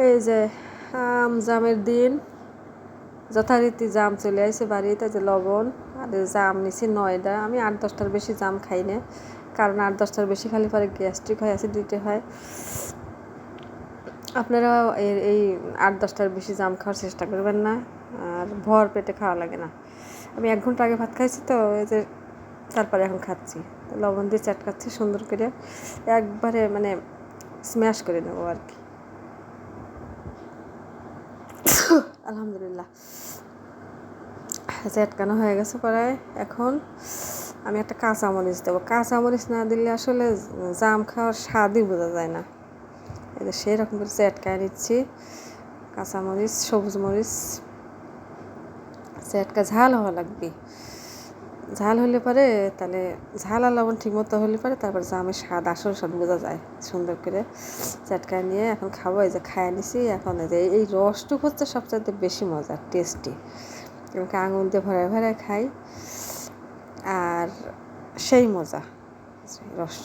এই যে জামের দিন, যথারীতি জাম চলে আসে বাড়িতে। যে লবণ আর জাম নিছি 9টা। আমি 8-10টার বেশি জাম খাই না, কারণ 8-10টার বেশি খালি পরে গ্যাস্ট্রিক হয়, অ্যাসিডিটি হয়। আপনারা এই 8-10টার বেশি জাম খাওয়ার চেষ্টা করবেন না, আর ভর পেটে খাওয়া লাগে না। আমি 1 ঘন্টা আগে ভাত খাইছি তো, এই যে তারপরে এখন খাচ্ছি। লবণ দিয়ে চাটকাচ্ছি সুন্দর করে, একবারে মানে স্ম্যাশ করে নেবো আর কি। আলহামদুলিল্লাহ, চাটকানো হয়ে গেছে প্রায়। এখন আমি একটা কাঁচামরিচ দেবো। কাঁচামরিচ না দিলে আসলে জাম খাওয়ার স্বাদই বোঝা যায় না। এই যে সেরকম করে চাটকায় নিচ্ছি কাঁচামরিচ, সবুজ মরিচ। চাটকা ঝাল হওয়া লাগবে, ঝাল হলে পরে তাহলে ঝাল আর লবণ ঠিক মতো হলে পরে তারপর জামের স্বাদ, আসল স্বাদ বোঝা যায়। সুন্দর করে চাটকায় নিয়ে এখন খাবো। এই যে খাইয়ে নিছি। এখন এই যে এই রসটুকু হচ্ছে সবচাইতে বেশি মজার, টেস্টি। আমাকে আঙুল দিয়ে ভরে ভরে খাই, আর সেই মজা রস।